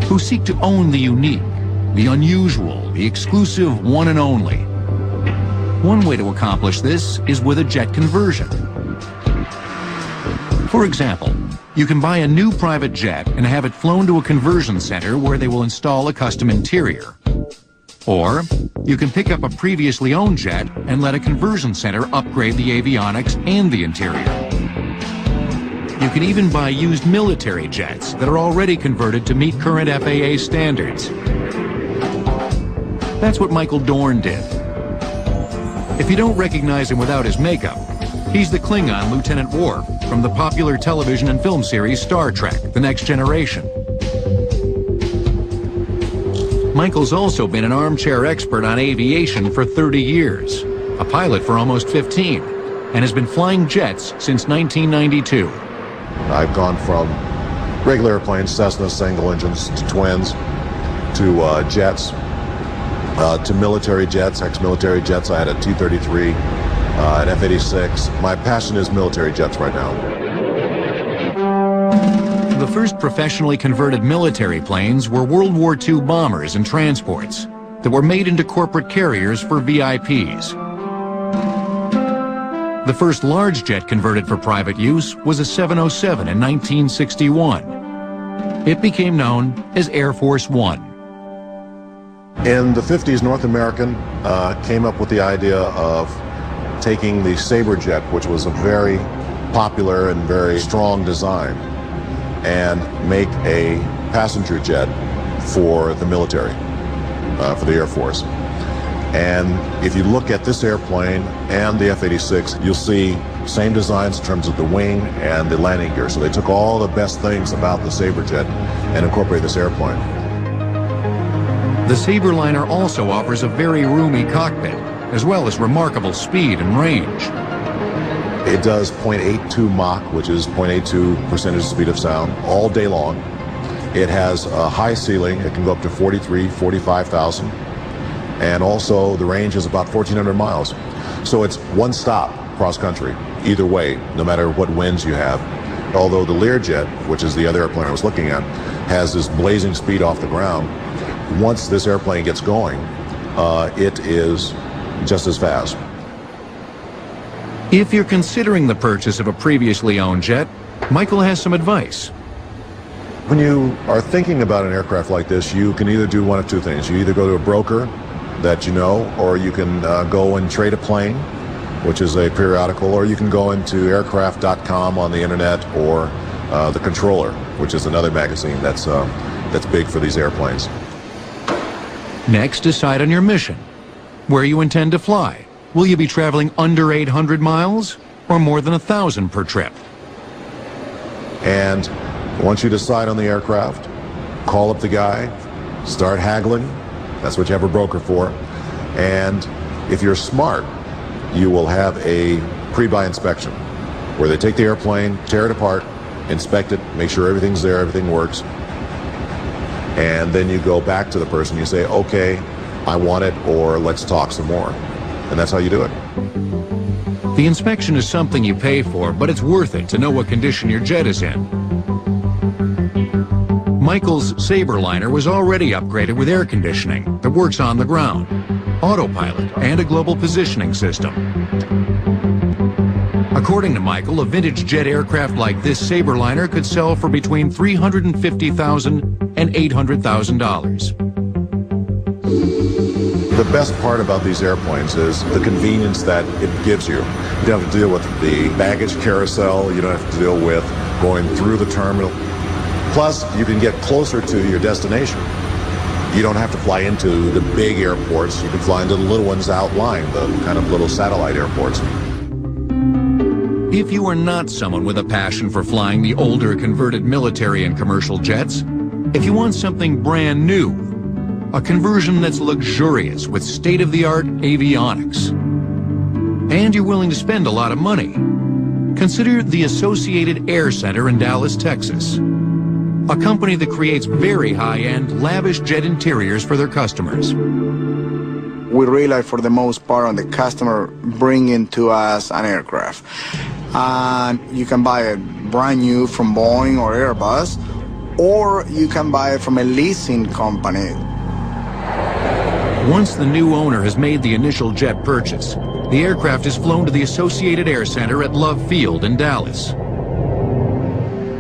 who seek to own the unique, the unusual, the exclusive one and only. One way to accomplish this is with a jet conversion. For example, you can buy a new private jet and have it flown to a conversion center where they will install a custom interior. Or you can pick up a previously owned jet and let a conversion center upgrade the avionics and the interior. You can even buy used military jets that are already converted to meet current FAA standards. That's what Michael Dorn did. If you don't recognize him without his makeup, he's the Klingon Lieutenant Worf from the popular television and film series Star Trek: The Next Generation. Michael's also been an armchair expert on aviation for 30 years, a pilot for almost 15, and has been flying jets since 1992. I've gone from regular airplanes, Cessna single engines, to twins, to jets, to military jets, ex-military jets. I had a T-33, an F-86. My passion is military jets right now. The first professionally converted military planes were World War II bombers and transports that were made into corporate carriers for VIPs. The first large jet converted for private use was a 707 in 1961. It became known as Air Force One. In the 50s, North American came up with the idea of taking the Sabre jet, which was a very popular and very strong design, and make a passenger jet for the military, for the Air Force. And if you look at this airplane and the F-86, you'll see same designs in terms of the wing and the landing gear. So they took all the best things about the Sabre jet and incorporated this airplane. The Sabreliner also offers a very roomy cockpit, as well as remarkable speed and range. It does 0.82 Mach, which is 0.82% speed of sound, all day long. It has a high ceiling. It can go up to 45,000. And also the range is about 1,400 miles. So it's one stop cross country, either way, no matter what winds you have. Although the Learjet, which is the other airplane I was looking at, has this blazing speed off the ground. Once this airplane gets going, it is just as fast. If you're considering the purchase of a previously owned jet, Michael has some advice. When you are thinking about an aircraft like this, you can either do one of two things. You either go to a broker that you know, or you can go and trade a plane, which is a periodical, or you can go into aircraft.com on the internet, or The Controller, which is another magazine that's big for these airplanes. Next, decide on your mission. Where you intend to fly. Will you be traveling under 800 miles or more than 1,000 per trip? And once you decide on the aircraft, call up the guy, start haggling. That's what you have a broker for. And if you're smart, you will have a pre-buy inspection where they take the airplane, tear it apart, inspect it, make sure everything's there, everything works. And then you go back to the person, you say, okay, I want it, or let's talk some more. And that's how you do it. The inspection is something you pay for, but it's worth it to know what condition your jet is in. Michael's Sabreliner was already upgraded with air conditioning that works on the ground, autopilot, and a global positioning system. According to Michael, a vintage jet aircraft like this Sabreliner could sell for between $350,000 and $800,000. The best part about these airplanes is the convenience that it gives you. You don't have to deal with the baggage carousel. You don't have to deal with going through the terminal. Plus, you can get closer to your destination. You don't have to fly into the big airports. You can fly into the little ones outlying, the kind of little satellite airports. If you are not someone with a passion for flying the older converted military and commercial jets, if you want something brand new, a conversion that's luxurious with state-of-the-art avionics, and you're willing to spend a lot of money, consider the Associated Air Center in Dallas, Texas, a company that creates very high-end, lavish jet interiors for their customers. We rely for the most part on the customer bringing to us an aircraft. And you can buy it brand new from Boeing or Airbus, or you can buy it from a leasing company. Once the new owner has made the initial jet purchase, the aircraft is flown to the Associated Air Center at Love Field in Dallas.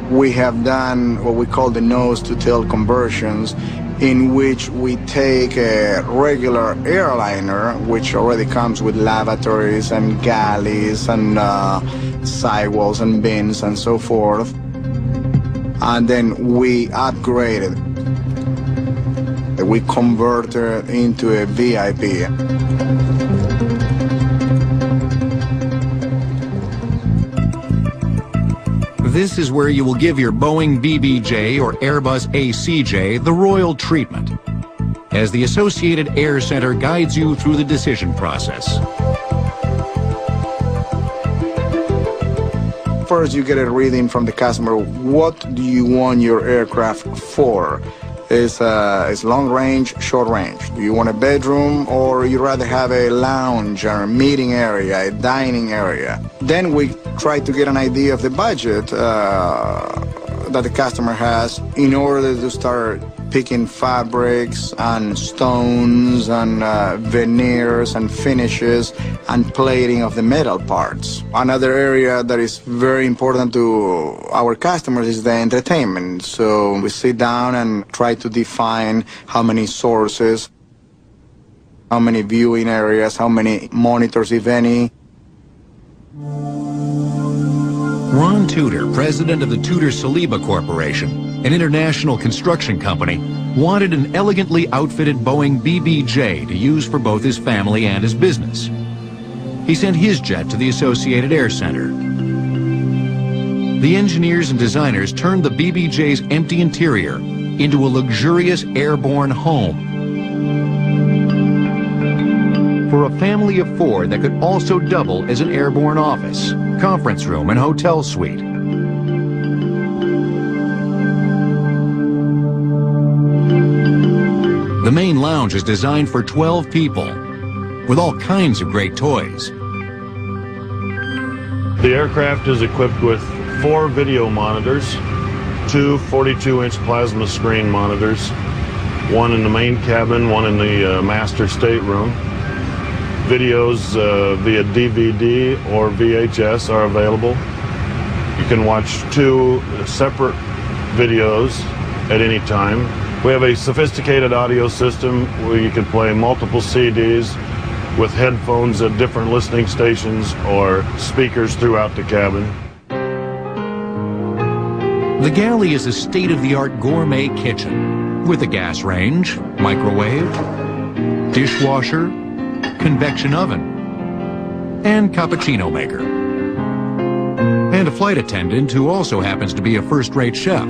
We have done what we call the nose-to-tail conversions, in which we take a regular airliner, which already comes with lavatories and galleys and sidewalls and bins and so forth, and then we upgrade it. We convert it into a VIP. This is where you will give your Boeing BBJ or Airbus ACJ the royal treatment, as the Associated Air Center guides you through the decision process. First, you get a reading from the customer. What do you want your aircraft for? Is long range, short range? Do you want a bedroom, or you rather have a lounge or a meeting area, a dining area? Then we try to get an idea of the budget that the customer has in order to start picking fabrics and stones and veneers and finishes and plating of the metal parts. Another area that is very important to our customers is the entertainment. So we sit down and try to define how many sources, how many viewing areas, how many monitors, if any. Ron Tudor, president of the Tudor-Saliba Corporation, an international construction company, wanted an elegantly outfitted Boeing BBJ to use for both his family and his business. He sent his jet to the Associated Air Center. The engineers and designers turned the BBJ's empty interior into a luxurious airborne home for a family of 4 that could also double as an airborne office, conference room, and hotel suite. The main lounge is designed for 12 people, with all kinds of great toys. The aircraft is equipped with 4 video monitors, 2 42-inch plasma screen monitors, 1 in the main cabin, 1 in the master stateroom. Videos via DVD or VHS are available. You can watch 2 separate videos at any time. We have a sophisticated audio system where you can play multiple CDs with headphones at different listening stations or speakers throughout the cabin. The galley is a state-of-the-art gourmet kitchen with a gas range, microwave, dishwasher, convection oven, and cappuccino maker. And a flight attendant who also happens to be a first-rate chef.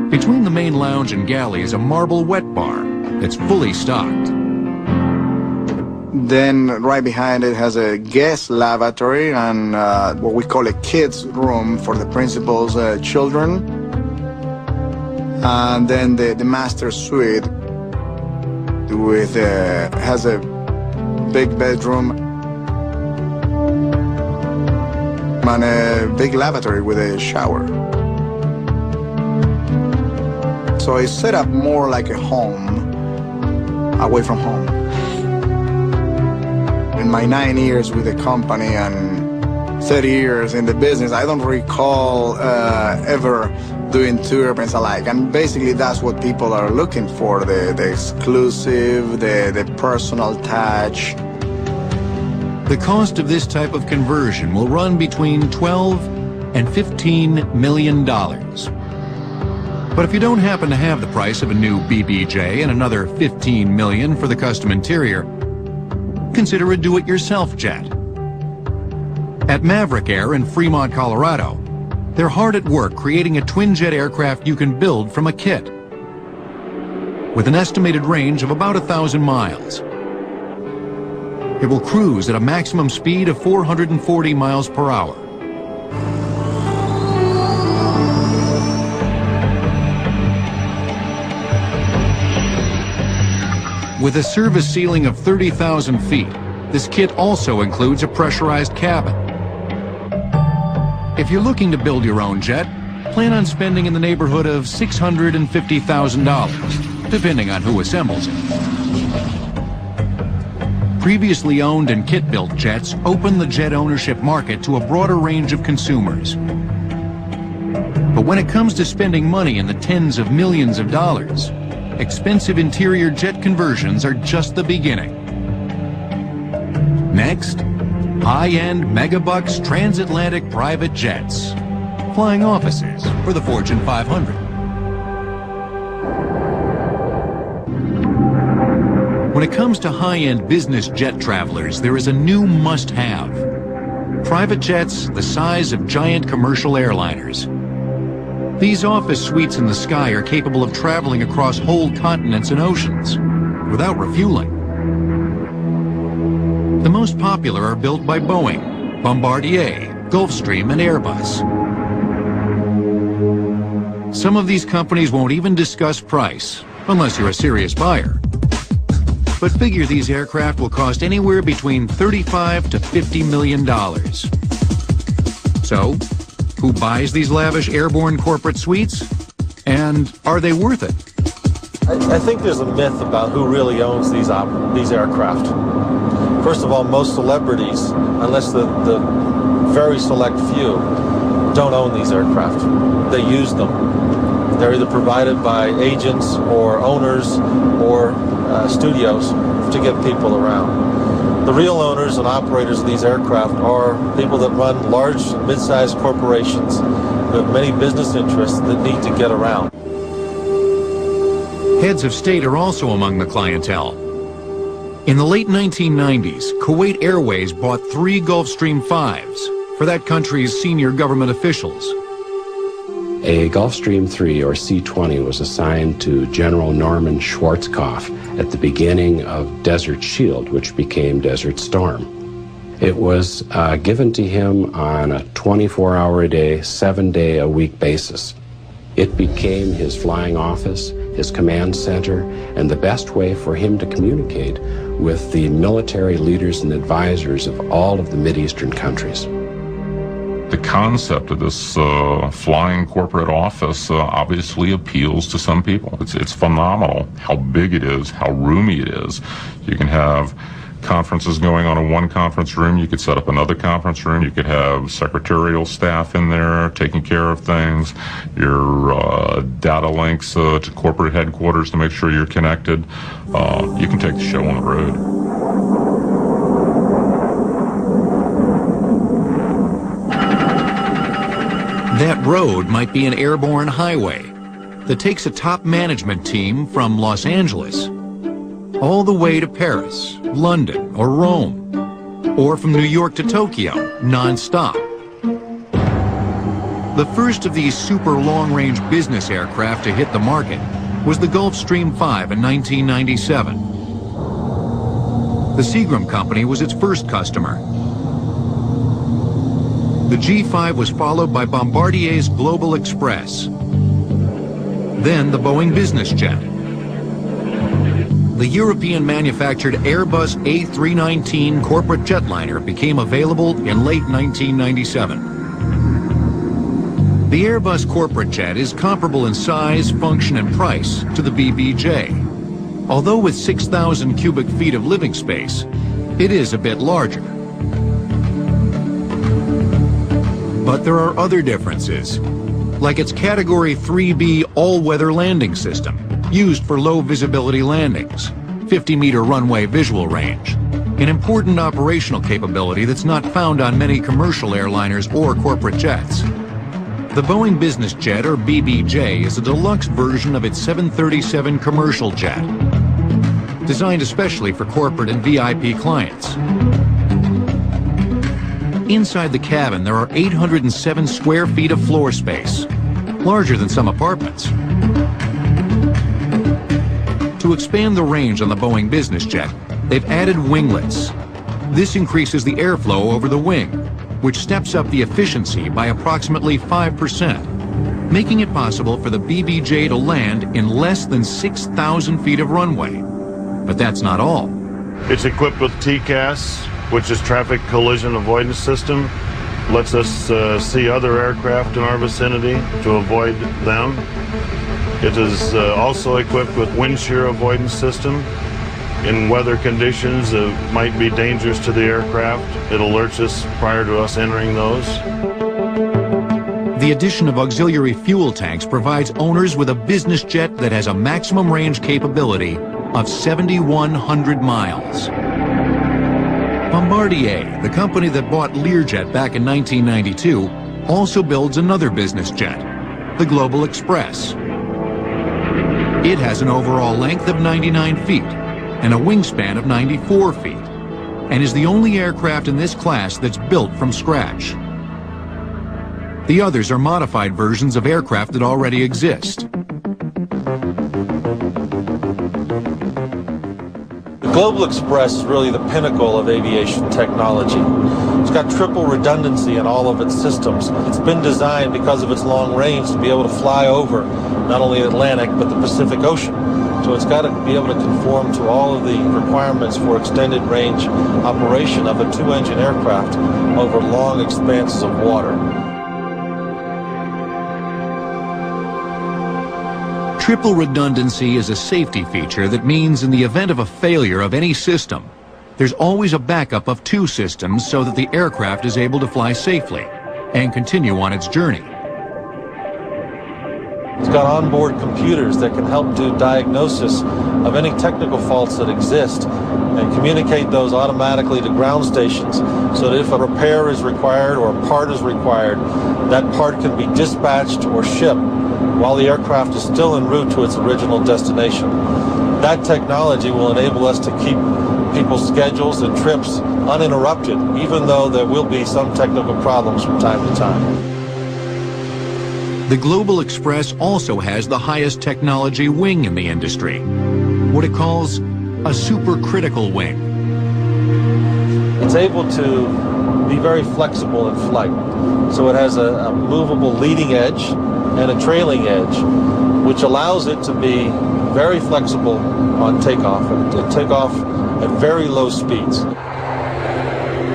Between the main lounge and galley is a marble wet bar that's fully stocked. Then right behind it has a guest lavatory and what we call a kids room for the principal's children. And then the master suite with has a big bedroom and a big lavatory with a shower. So it's set up more like a home, away from home. In my 9 years with the company and 30 years in the business, I don't recall ever doing 2 airplanes alike. And basically that's what people are looking for, the exclusive, the personal touch. The cost of this type of conversion will run between $12 and $15 million. But if you don't happen to have the price of a new BBJ and another $15 million for the custom interior, consider a do-it-yourself jet. At Maverick Air in Fremont, Colorado, they're hard at work creating a twin-jet aircraft you can build from a kit. With an estimated range of about 1,000 miles. It will cruise at a maximum speed of 440 miles per hour. With a service ceiling of 30,000 feet, this kit also includes a pressurized cabin. If you're looking to build your own jet, plan on spending in the neighborhood of $650,000, depending on who assembles it. Previously owned and kit-built jets open the jet ownership market to a broader range of consumers. But when it comes to spending money in the tens of millions of dollars, expensive interior jet conversions are just the beginning. Next, high-end megabucks transatlantic private jets, flying offices for the Fortune 500. When it comes to high-end business jet travelers, there is a new must-have. Private jets the size of giant commercial airliners. These office suites in the sky are capable of traveling across whole continents and oceans without refueling. The most popular are built by Boeing, Bombardier, Gulfstream, and Airbus. Some of these companies won't even discuss price, unless you're a serious buyer. But figure these aircraft will cost anywhere between $35 to $50 million. So, who buys these lavish airborne corporate suites? And are they worth it? I think there's a myth about who really owns these aircraft. First of all, most celebrities, unless the very select few, don't own these aircraft. They use them. They're either provided by agents or owners or studios to get people around. The real owners and operators of these aircraft are people that run large, mid-sized corporations who have many business interests that need to get around. Heads of state are also among the clientele. In the late 1990s, Kuwait Airways bought 3 Gulfstream 5s for that country's senior government officials. A Gulfstream 3, or C-20, was assigned to General Norman Schwarzkopf at the beginning of Desert Shield, which became Desert Storm. It was given to him on a 24-hour-a-day, 7-day-a-week basis. It became his flying office, his command center, and the best way for him to communicate with the military leaders and advisors of all of the Mideastern countries. The concept of this flying corporate office obviously appeals to some people. It's phenomenal how big it is, how roomy it is. You can have conferences going on in one conference room. You could set up another conference room. You could have secretarial staff in there taking care of things. Your data links to corporate headquarters to make sure you're connected. You can take the show on the road. That road might be an airborne highway that takes a top management team from Los Angeles all the way to Paris, London, or Rome, or from New York to Tokyo, non-stop. The first of these super long-range business aircraft to hit the market was the Gulfstream 5 in 1997. The Seagram Company was its first customer. The G5 was followed by Bombardier's Global Express, then the Boeing business jet. The European-manufactured Airbus A319 corporate jetliner became available in late 1997. The Airbus corporate jet is comparable in size, function, and price to the BBJ. Although with 6,000 cubic feet of living space, it is a bit larger. But there are other differences, like its Category 3B all-weather landing system, used for low-visibility landings, 50-meter runway visual range, an important operational capability that's not found on many commercial airliners or corporate jets. The Boeing Business Jet, or BBJ, is a deluxe version of its 737 commercial jet, designed especially for corporate and VIP clients. Inside the cabin, there are 807 square feet of floor space, larger than some apartments. To expand the range on the Boeing business jet, they've added winglets. This increases the airflow over the wing, which steps up the efficiency by approximately 5%, making it possible for the BBJ to land in less than 6,000 feet of runway. But that's not all. It's equipped with TCAS, which is Traffic Collision Avoidance System, lets us see other aircraft in our vicinity to avoid them. It is also equipped with wind shear avoidance system. In weather conditions that might be dangerous to the aircraft, it alerts us prior to us entering those. The addition of auxiliary fuel tanks provides owners with a business jet that has a maximum range capability of 7,100 miles. Bombardier, the company that bought Learjet back in 1992, also builds another business jet, the Global Express. It has an overall length of 99 feet and a wingspan of 94 feet, and is the only aircraft in this class that's built from scratch. The others are modified versions of aircraft that already exist. The Global Express is really the pinnacle of aviation technology. It's got triple redundancy in all of its systems. It's been designed because of its long range to be able to fly over not only the Atlantic but the Pacific Ocean. So it's got to be able to conform to all of the requirements for extended range operation of a two-engine aircraft over long expanses of water. Triple redundancy is a safety feature that means in the event of a failure of any system, there's always a backup of two systems so that the aircraft is able to fly safely and continue on its journey. It's got onboard computers that can help do diagnosis of any technical faults that exist and communicate those automatically to ground stations so that if a repair is required or a part is required, that part can be dispatched or shipped while the aircraft is still en route to its original destination. That technology will enable us to keep people's schedules and trips uninterrupted, even though there will be some technical problems from time to time. The Global Express also has the highest technology wing in the industry, what it calls a supercritical wing. It's able to be very flexible in flight. So it has a movable leading edge and a trailing edge, which allows it to be very flexible on takeoff and to take off at very low speeds.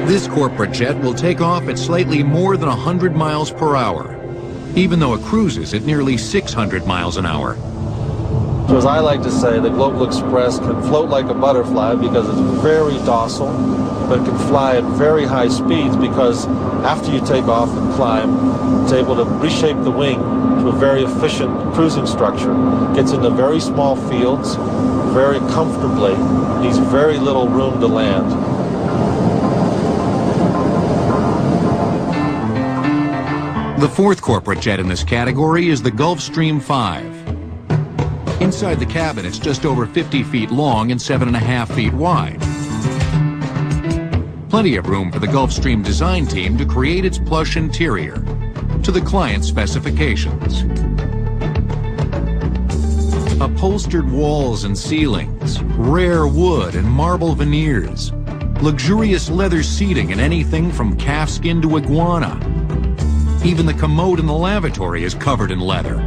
This corporate jet will take off at slightly more than 100 miles per hour, even though it cruises at nearly 600 miles an hour. So as I like to say, the Global Express can float like a butterfly because it's very docile, but it can fly at very high speeds because after you take off and climb, it's able to reshape the wing to a very efficient cruising structure. It gets into very small fields very comfortably, needs very little room to land. The fourth corporate jet in this category is the Gulfstream 5. Inside the cabin, it's just over 50 feet long and 7.5 feet wide. Plenty of room for the Gulfstream design team to create its plush interior to the client's specifications. Upholstered walls and ceilings, rare wood and marble veneers, luxurious leather seating and anything from calfskin to iguana. Even the commode in the lavatory is covered in leather.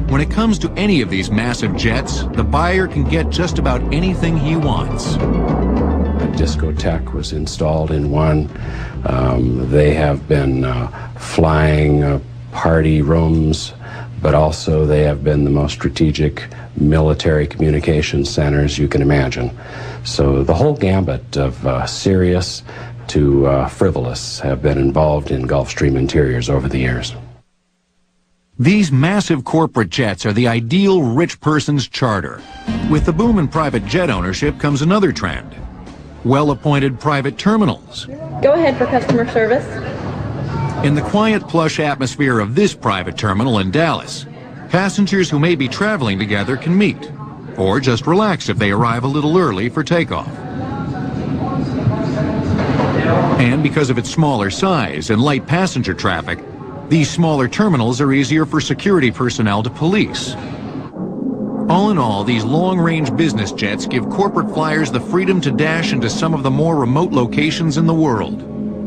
When it comes to any of these massive jets, the buyer can get just about anything he wants. A discotheque was installed in one. They have been flying party rooms, but also they have been the most strategic military communication centers you can imagine. So the whole gambit of serious to frivolous have been involved in Gulfstream interiors over the years. These massive corporate jets are the ideal rich person's charter. With the boom in private jet ownership comes another trend: well-appointed private terminals. Go ahead for customer service. In the quiet, plush atmosphere of this private terminal in Dallas, passengers who may be traveling together can meet, or just relax if they arrive a little early for takeoff. And because of its smaller size and light passenger traffic, these smaller terminals are easier for security personnel to police. All in all, these long-range business jets give corporate flyers the freedom to dash into some of the more remote locations in the world,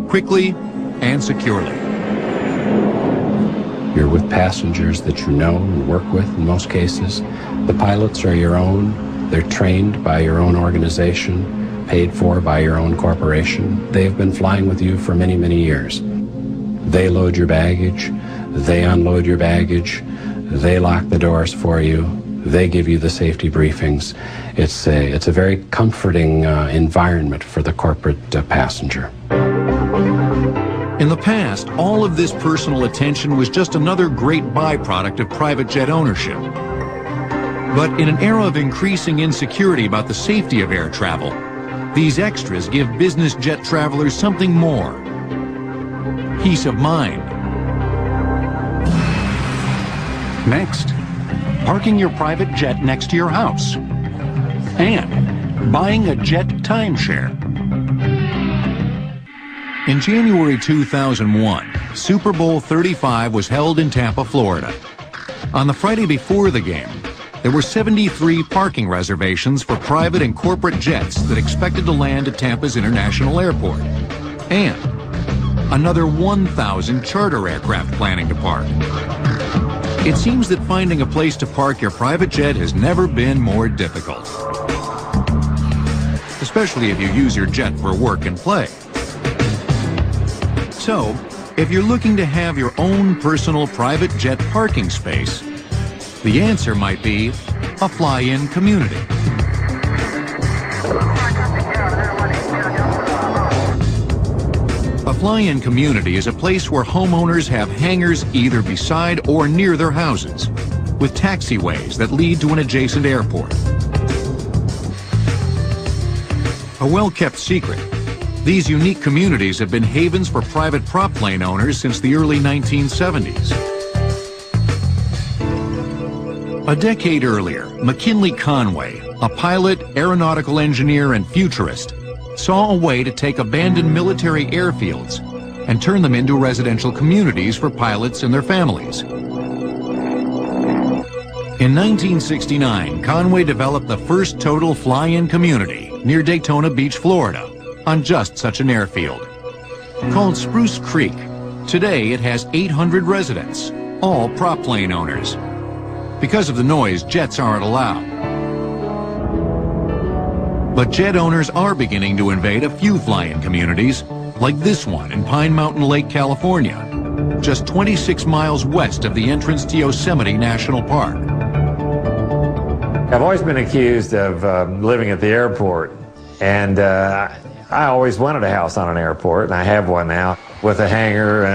quickly and securely. You're with passengers that you know and work with in most cases. The pilots are your own. They're trained by your own organization. paid for by your own corporation. They've been flying with you for many, many years. They load your baggage, they unload your baggage, they lock the doors for you, they give you the safety briefings. It's a very comforting environment for the corporate passenger. In the past, all of this personal attention was just another great byproduct of private jet ownership. But in an era of increasing insecurity about the safety of air travel, these extras give business jet travelers something more: peace of mind. Next, parking your private jet next to your house. And buying a jet timeshare. In January 2001, Super Bowl 35 was held in Tampa, Florida. On the Friday before the game, there were 73 parking reservations for private and corporate jets that expected to land at Tampa's International Airport, and another 1,000 charter aircraft planning to park. It seems that finding a place to park your private jet has never been more difficult, especially if you use your jet for work and play. So, if you're looking to have your own personal private jet parking space, the answer might be a fly-in community. A fly-in community is a place where homeowners have hangars either beside or near their houses, with taxiways that lead to an adjacent airport. A well-kept secret, these unique communities have been havens for private prop plane owners since the early 1970s. A decade earlier, McKinley Conway, a pilot, aeronautical engineer, and futurist, saw a way to take abandoned military airfields and turn them into residential communities for pilots and their families. In 1969, Conway developed the first total fly-in community near Daytona Beach, Florida, on just such an airfield. Called Spruce Creek, today it has 800 residents, all prop plane owners. Because of the noise, jets aren't allowed. But jet owners are beginning to invade a few fly-in communities, like this one in Pine Mountain Lake, California, just 26 miles west of the entrance to Yosemite National Park. I've always been accused of living at the airport, and I always wanted a house on an airport, and I have one now with a hangar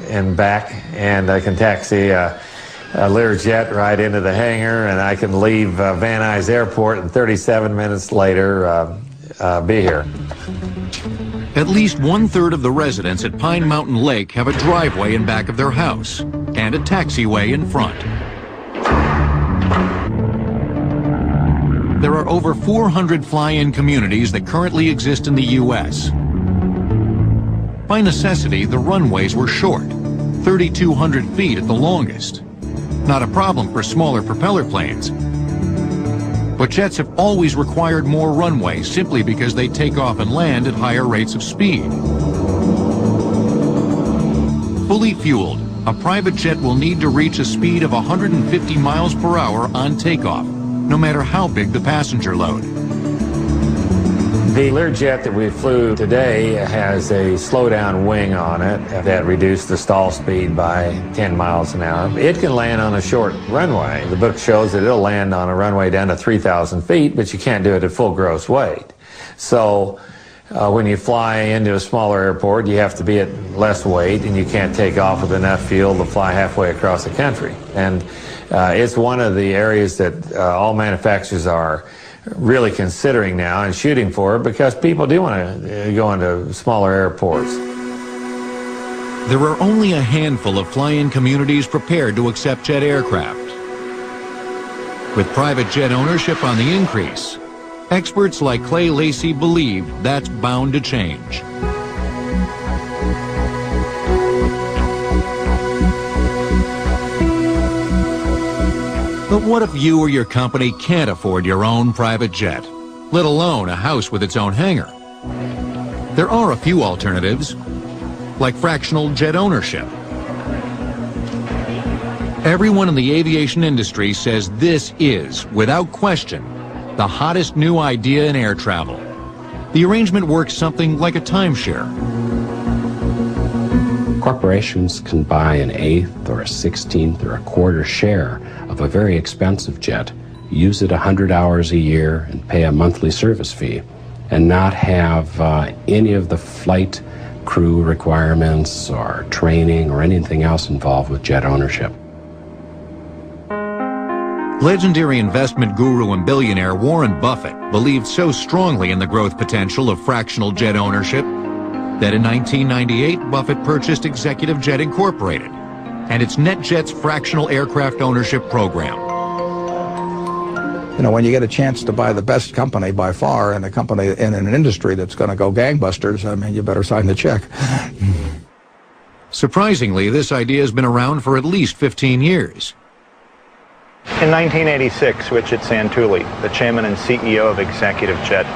in back, and I can taxi a Learjet right into the hangar, and I can leave Van Nuys Airport and 37 minutes later be here. At least 1/3 of the residents at Pine Mountain Lake have a driveway in back of their house and a taxiway in front. There are over 400 fly-in communities that currently exist in the U.S. By necessity, the runways were short, 3,200 feet at the longest. Not a problem for smaller propeller planes. But jets have always required more runway simply because they take off and land at higher rates of speed. Fully fueled, a private jet will need to reach a speed of 150 miles per hour on takeoff, no matter how big the passenger load. The Learjet that we flew today has a slow-down wing on it that reduced the stall speed by 10 miles an hour. It can land on a short runway. The book shows that it'll land on a runway down to 3,000 feet, but you can't do it at full gross weight. So when you fly into a smaller airport, you have to be at less weight, and you can't take off with enough fuel to fly halfway across the country. And it's one of the areas that all manufacturers are really considering now and shooting for, because people do want to go into smaller airports. There are only a handful of fly-in communities prepared to accept jet aircraft. With private jet ownership on the increase, experts like Clay Lacy believe that's bound to change. But what if you or your company can't afford your own private jet, let alone a house with its own hangar? There are a few alternatives, like fractional jet ownership. Everyone in the aviation industry says this is, without question, the hottest new idea in air travel. The arrangement works something like a timeshare. Corporations can buy an eighth or a 16th or a quarter share of a very expensive jet, use it 100 hours a year and pay a monthly service fee, and not have any of the flight crew requirements or training or anything else involved with jet ownership. Legendary investment guru and billionaire Warren Buffett believed so strongly in the growth potential of fractional jet ownership that in 1998, Buffett purchased Executive Jet Incorporated and its NetJets fractional aircraft ownership program. You know, when you get a chance to buy the best company by far and a company in an industry that's going to go gangbusters, I mean, you better sign the check. Surprisingly, this idea has been around for at least 15 years. In 1986, Richard Santulli, the chairman and CEO of Executive Jet,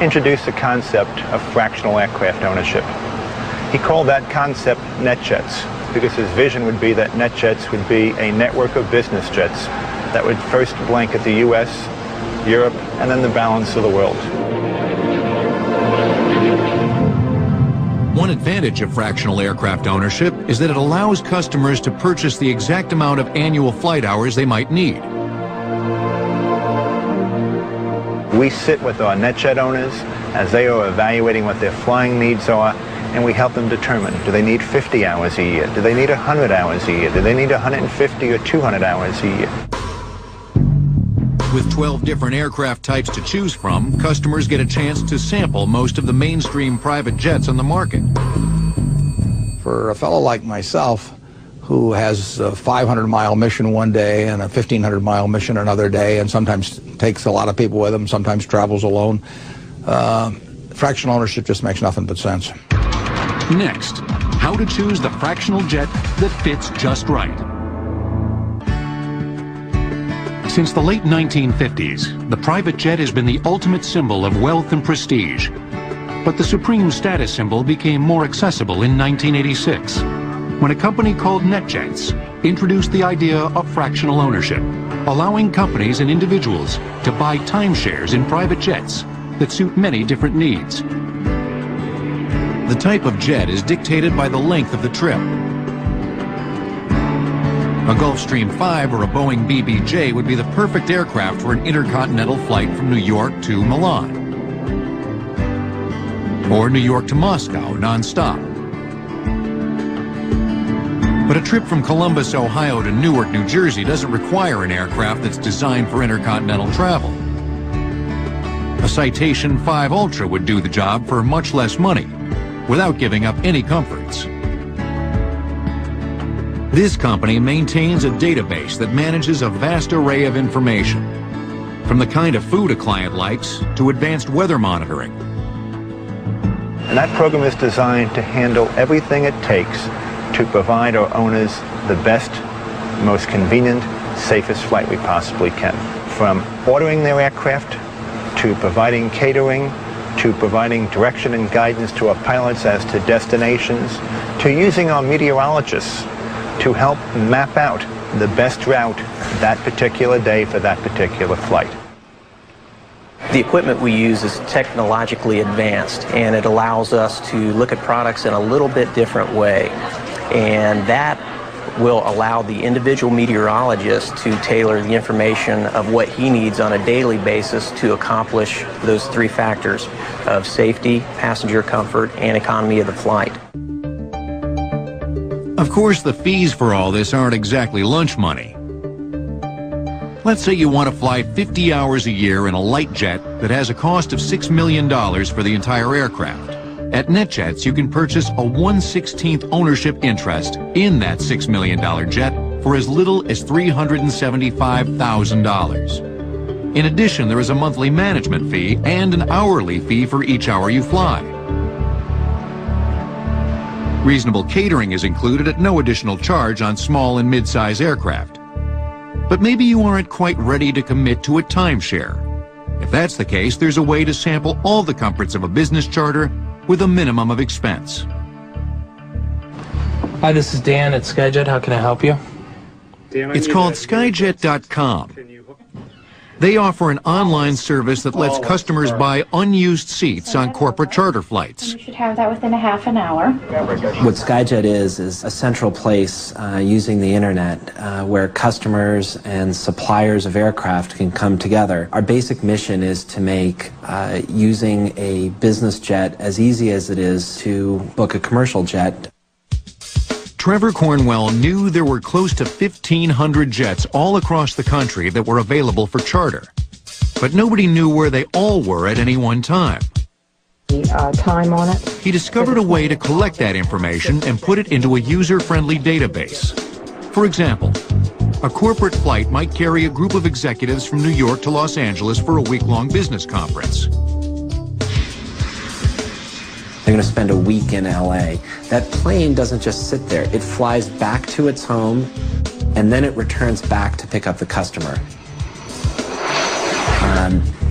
introduced the concept of fractional aircraft ownership. He called that concept NetJets because his vision would be that NetJets would be a network of business jets that would first blanket the US, Europe, and then the balance of the world. One advantage of fractional aircraft ownership is that it allows customers to purchase the exact amount of annual flight hours they might need. We sit with our NetJet owners as they are evaluating what their flying needs are, and we help them determine, do they need 50 hours a year? Do they need 100 hours a year? Do they need 150 or 200 hours a year? With 12 different aircraft types to choose from, customers get a chance to sample most of the mainstream private jets on the market. For a fellow like myself, who has a 500-mile mission one day and a 1,500-mile mission another day, and sometimes takes a lot of people with him, sometimes travels alone, fractional ownership just makes nothing but sense. Next, how to choose the fractional jet that fits just right. Since the late 1950s, the private jet has been the ultimate symbol of wealth and prestige. But the supreme status symbol became more accessible in 1986, when a company called NetJets introduced the idea of fractional ownership, allowing companies and individuals to buy timeshares in private jets that suit many different needs. The type of jet is dictated by the length of the trip. A Gulfstream 5 or a Boeing BBJ would be the perfect aircraft for an intercontinental flight from New York to Milan, or New York to Moscow non-stop. But a trip from Columbus, Ohio to Newark, New Jersey doesn't require an aircraft that's designed for intercontinental travel. A Citation 5 Ultra would do the job for much less money, without giving up any comforts. This company maintains a database that manages a vast array of information, from the kind of food a client likes to advanced weather monitoring. And that program is designed to handle everything it takes to provide our owners the best, most convenient, safest flight we possibly can. From ordering their aircraft, to providing catering, to providing direction and guidance to our pilots as to destinations, to using our meteorologists to help map out the best route that particular day for that particular flight. The equipment we use is technologically advanced, and it allows us to look at products in a little bit different way. And that will allow the individual meteorologist to tailor the information of what he needs on a daily basis to accomplish those three factors of safety, passenger comfort, and economy of the flight. Of course, the fees for all this aren't exactly lunch money. Let's say you want to fly 50 hours a year in a light jet that has a cost of $6 million for the entire aircraft. At NetJets, you can purchase a 1/16th ownership interest in that $6 million jet for as little as $375,000. In addition, there is a monthly management fee and an hourly fee for each hour you fly. Reasonable catering is included at no additional charge on small and mid-size aircraft. But maybe you aren't quite ready to commit to a timeshare. If that's the case, there's a way to sample all the comforts of a business charter with a minimum of expense. Hi, this is Dan at Skyjet. How can I help you? It's called Skyjet.com. They offer an online service that lets customers buy unused seats on corporate charter flights. You should have that within a half an hour. What Skyjet is a central place using the internet where customers and suppliers of aircraft can come together. Our basic mission is to make using a business jet as easy as it is to book a commercial jet. Trevor Cornwell knew there were close to 1,500 jets all across the country that were available for charter. But nobody knew where they all were at any one time. Time on it. He discovered a way to collect that information and put it into a user-friendly database. For example, a corporate flight might carry a group of executives from New York to Los Angeles for a week-long business conference. They're going to spend a week in LA. That plane doesn't just sit there. It flies back to its home, and then it returns back to pick up the customer.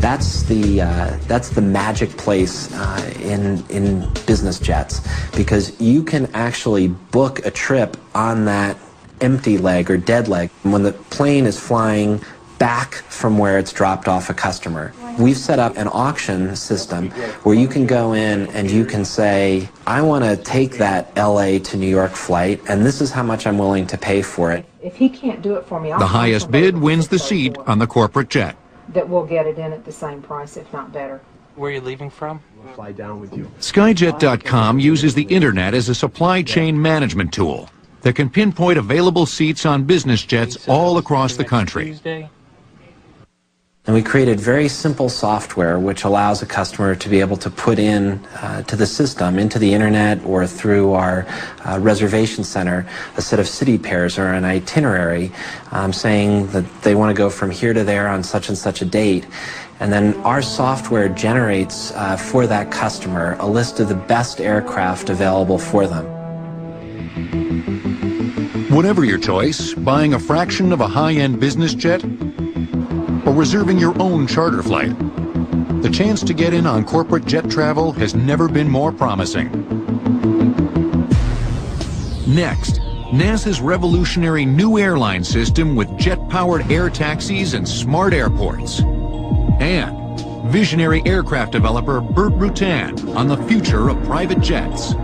That's the magic place in business jets, because you can actually book a trip on that empty leg or dead leg when the plane is flying back from where it's dropped off a customer. We've set up an auction system where you can go in and you can say, I want to take that LA to New York flight, and this is how much I'm willing to pay for it. If he can't do it for me, The highest bid wins the seat on the corporate jet. That we'll get it in at the same price, if not better. Where are you leaving from? We'll fly down with you. Skyjet.com uses the internet as a supply chain management tool that can pinpoint available seats on business jets all across the country. And we created very simple software which allows a customer to be able to put in to the system, into the internet or through our reservation center, a set of city pairs or an itinerary saying that they want to go from here to there on such and such a date. And then our software generates for that customer a list of the best aircraft available for them. Whatever your choice, buying a fraction of a high-end business jet or reserving your own charter flight, the chance to get in on corporate jet travel has never been more promising. Next, NASA's revolutionary new airline system with jet-powered air taxis and smart airports. And visionary aircraft developer Burt Rutan on the future of private jets.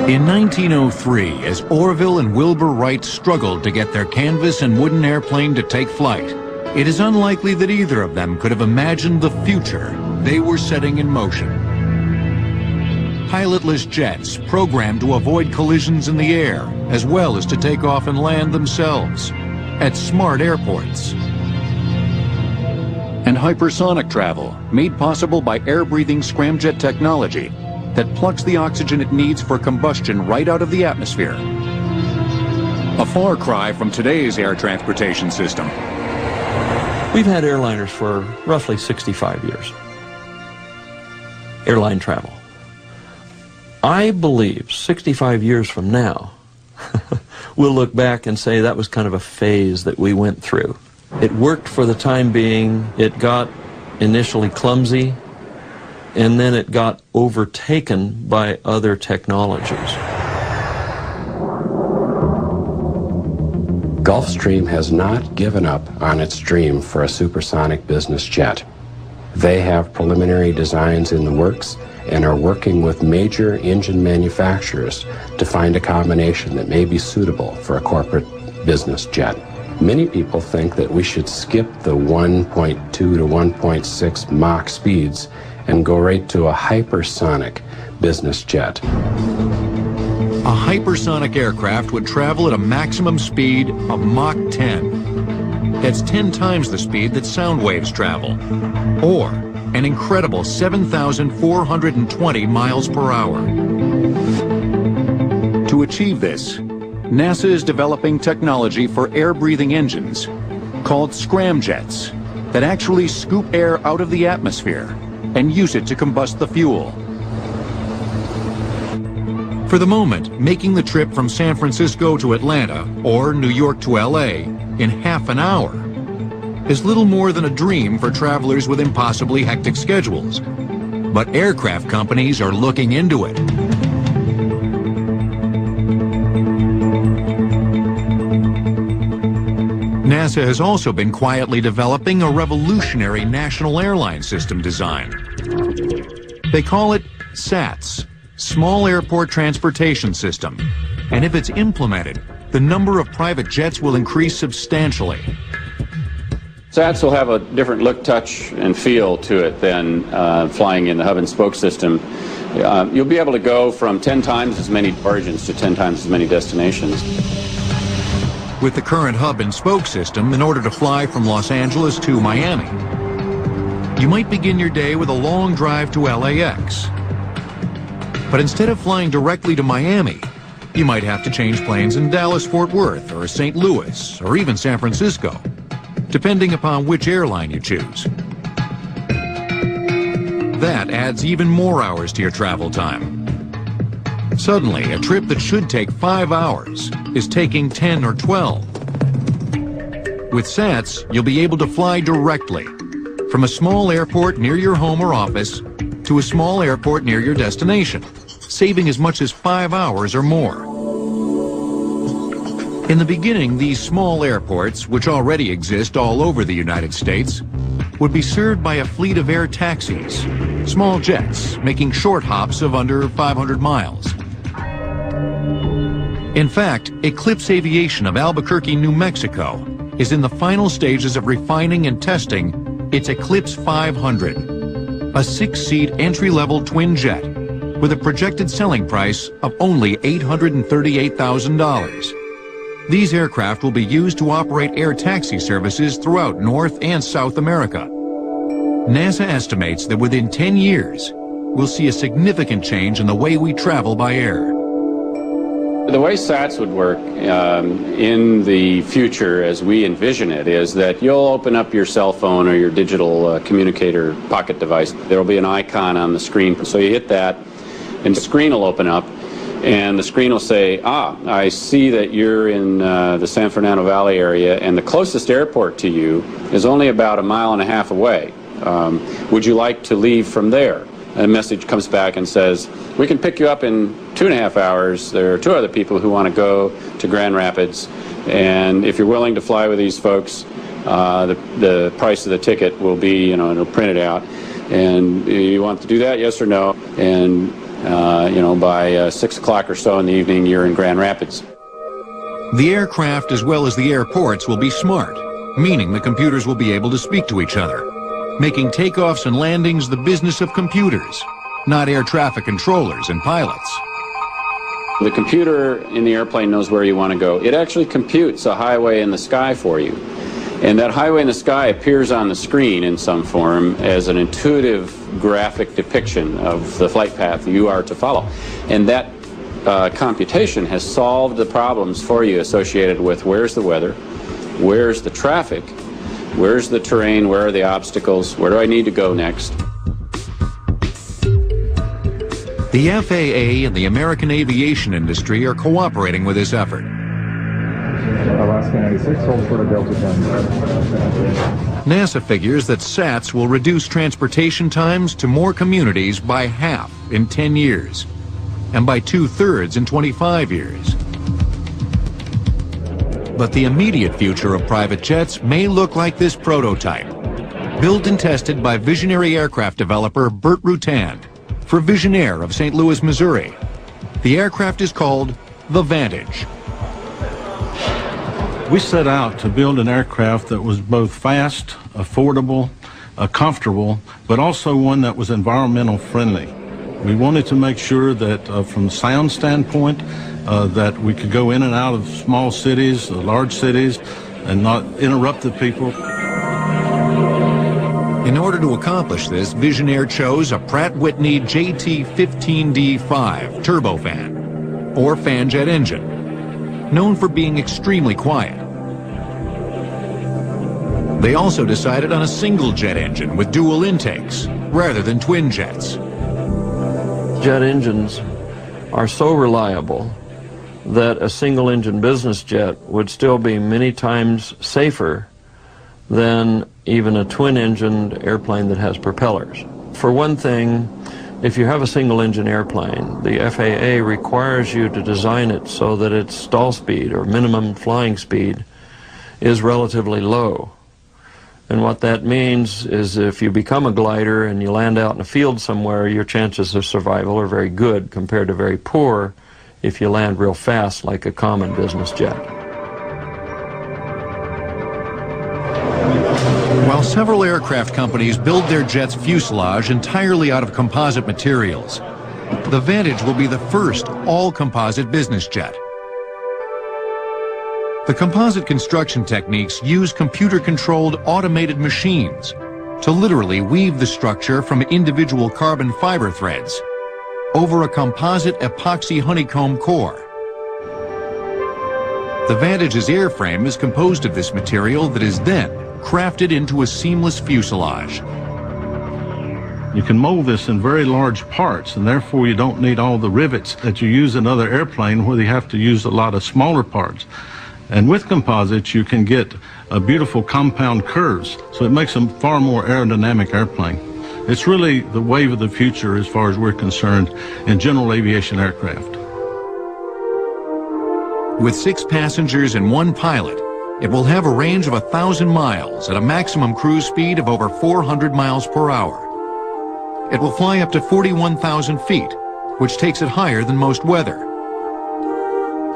In 1903, as Orville and Wilbur Wright struggled to get their canvas and wooden airplane to take flight, it is unlikely that either of them could have imagined the future they were setting in motion. Pilotless jets programmed to avoid collisions in the air, as well as to take off and land themselves at smart airports. And hypersonic travel, made possible by air-breathing scramjet technology that plucks the oxygen it needs for combustion right out of the atmosphere. A far cry from today's air transportation system. We've had airliners for roughly 65 years. Airline travel. I believe 65 years from now, we'll look back and say that was kind of a phase that we went through. It worked for the time being. It got initially clumsy, and then it got overtaken by other technologies. Gulfstream has not given up on its dream for a supersonic business jet. They have preliminary designs in the works and are working with major engine manufacturers to find a combination that may be suitable for a corporate business jet. Many people think that we should skip the 1.2 to 1.6 Mach speeds and go right to a hypersonic business jet. A hypersonic aircraft would travel at a maximum speed of Mach 10. That's 10 times the speed that sound waves travel, or an incredible 7,420 miles per hour. To achieve this, NASA is developing technology for air-breathing engines called scramjets that actually scoop air out of the atmosphere and use it to combust the fuel. For the moment, making the trip from San Francisco to Atlanta or New York to LA in half an hour is little more than a dream for travelers with impossibly hectic schedules. But aircraft companies are looking into it. NASA has also been quietly developing a revolutionary national airline system design. They call it SATS, Small Airport Transportation System, and if it's implemented, the number of private jets will increase substantially. SATS will have a different look, touch, and feel to it than flying in the hub and spoke system. You'll be able to go from 10 times as many origins to 10 times as many destinations. With the current hub and spoke system, in order to fly from Los Angeles to Miami, you might begin your day with a long drive to LAX. But instead of flying directly to Miami, you might have to change planes in Dallas-Fort Worth or St. Louis or even San Francisco, depending upon which airline you choose. That adds even more hours to your travel time. Suddenly, a trip that should take 5 hours is taking 10 or 12. With SATS, you'll be able to fly directly from a small airport near your home or office to a small airport near your destination, saving as much as 5 hours or more. In the beginning, these small airports, which already exist all over the United States, would be served by a fleet of air taxis, small jets making short hops of under 500 miles. In fact, Eclipse Aviation of Albuquerque, New Mexico, is in the final stages of refining and testing its Eclipse 500, a 6-seat entry-level twin jet with a projected selling price of only $838,000. These aircraft will be used to operate air taxi services throughout North and South America. NASA estimates that within 10 years, we'll see a significant change in the way we travel by air. The way SATS would work in the future as we envision it is that you'll open up your cell phone or your digital communicator pocket device. There will be an icon on the screen. So you hit that and the screen will open up and the screen will say, I see that you're in the San Fernando Valley area and the closest airport to you is only about 1.5 miles away. Would you like to leave from there? And a message comes back and says, we can pick you up in 2.5 hours. There are 2 other people who want to go to Grand Rapids. And if you're willing to fly with these folks, the price of the ticket will be, it'll print it out. And you want to do that, yes or no? And, by 6 o'clock or so in the evening, you're in Grand Rapids. The aircraft as well as the airports will be smart, meaning the computers will be able to speak to each other, making takeoffs and landings the business of computers, not air traffic controllers and pilots. The computer in the airplane knows where you want to go. It actually computes a highway in the sky for you. And that highway in the sky appears on the screen in some form as an intuitive graphic depiction of the flight path you are to follow. And that computation has solved the problems for you associated with where's the weather, where's the traffic, where's the terrain, where are the obstacles, where do I need to go next? The FAA and the American aviation industry are cooperating with this effort. Alaska 96, hold for the Delta 10. NASA figures that SATS will reduce transportation times to more communities by half in 10 years, and by 2/3 in 25 years. But the immediate future of private jets may look like this prototype, built and tested by visionary aircraft developer Burt Rutan for Visionaire of St. Louis, Missouri. The aircraft is called the Vantage. We set out to build an aircraft that was both fast, affordable, comfortable, but also one that was environmental friendly. We wanted to make sure that from a sound standpoint, that we could go in and out of small cities, large cities, and not interrupt the people. In order to accomplish this, Visionaire chose a Pratt & Whitney JT15D5 turbofan, or fanjet engine, known for being extremely quiet. They also decided on a single jet engine with dual intakes, rather than twin jets. Jet engines are so reliable that a single engine business jet would still be many times safer than even a twin engined airplane that has propellers. For one thing, if you have a single engine airplane, the FAA requires you to design it so that its stall speed or minimum flying speed is relatively low. And what that means is if you become a glider and you land out in a field somewhere, your chances of survival are very good compared to very poor if you land real fast like a common business jet. While several aircraft companies build their jet's fuselage entirely out of composite materials, the Vantage will be the first all-composite business jet. The composite construction techniques use computer-controlled automated machines to literally weave the structure from individual carbon fiber threads over a composite epoxy honeycomb core. The Vantage's airframe is composed of this material that is then crafted into a seamless fuselage. You can mold this in very large parts, and therefore you don't need all the rivets that you use in other airplanes where you have to use a lot of smaller parts. And with composites, you can get beautiful compound curves, so it makes a far more aerodynamic airplane. It's really the wave of the future as far as we're concerned in general aviation aircraft. With 6 passengers and 1 pilot, it will have a range of 1,000 miles at a maximum cruise speed of over 400 miles per hour. It will fly up to 41,000 feet, which takes it higher than most weather.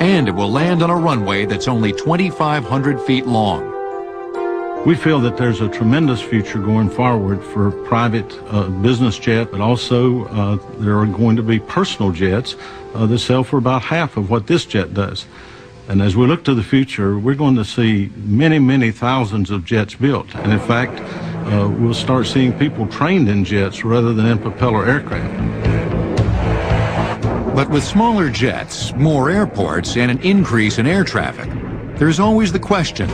And it will land on a runway that's only 2,500 feet long. We feel that there's a tremendous future going forward for private business jet, but also there are going to be personal jets that sell for about half of what this jet does. And as we look to the future, we're going to see many, many thousands of jets built. And in fact, we'll start seeing people trained in jets rather than in propeller aircraft. But with smaller jets, more airports, and an increase in air traffic, there's always the question,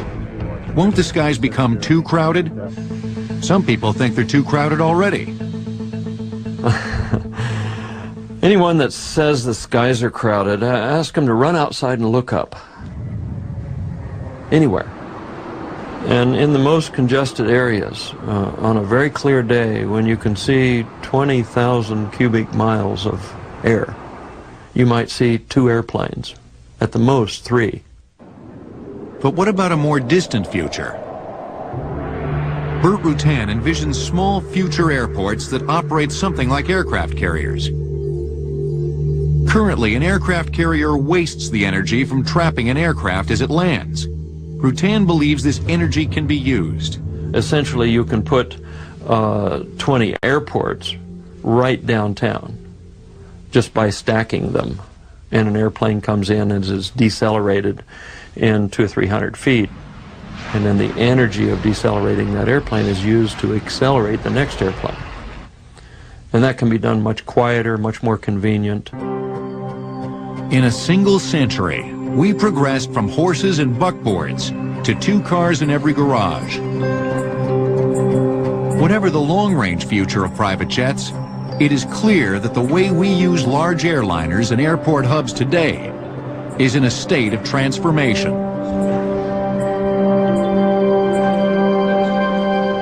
won't the skies become too crowded? Some people think they're too crowded already. Anyone that says the skies are crowded, ask them to run outside and look up. Anywhere. And in the most congested areas, on a very clear day, when you can see 20,000 cubic miles of air, you might see 2 airplanes, at the most 3. But what about a more distant future? Burt Rutan envisions small future airports that operate something like aircraft carriers. Currently, an aircraft carrier wastes the energy from trapping an aircraft as it lands. Rutan believes this energy can be used. Essentially, you can put 20 airports right downtown just by stacking them. And an airplane comes in and is decelerated in 200 or 300 feet. And then the energy of decelerating that airplane is used to accelerate the next airplane. And that can be done much quieter, much more convenient. In a single century, we progressed from horses and buckboards to 2 cars in every garage. Whatever the long-range future of private jets, it is clear that the way we use large airliners and airport hubs today is in a state of transformation.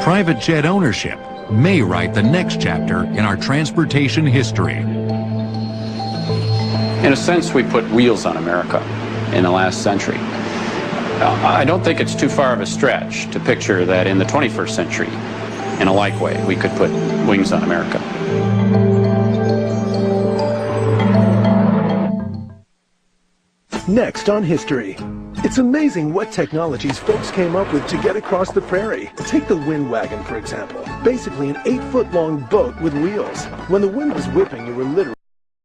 Private jet ownership may write the next chapter in our transportation history. In a sense, we put wheels on America in the last century. I don't think it's too far of a stretch to picture that in the 21st century, in a like way, we could put wings on America. Next on History. It's amazing what technologies folks came up with to get across the prairie. Take the wind wagon, for example. Basically an 8-foot-long boat with wheels. When the wind was whipping, you were literally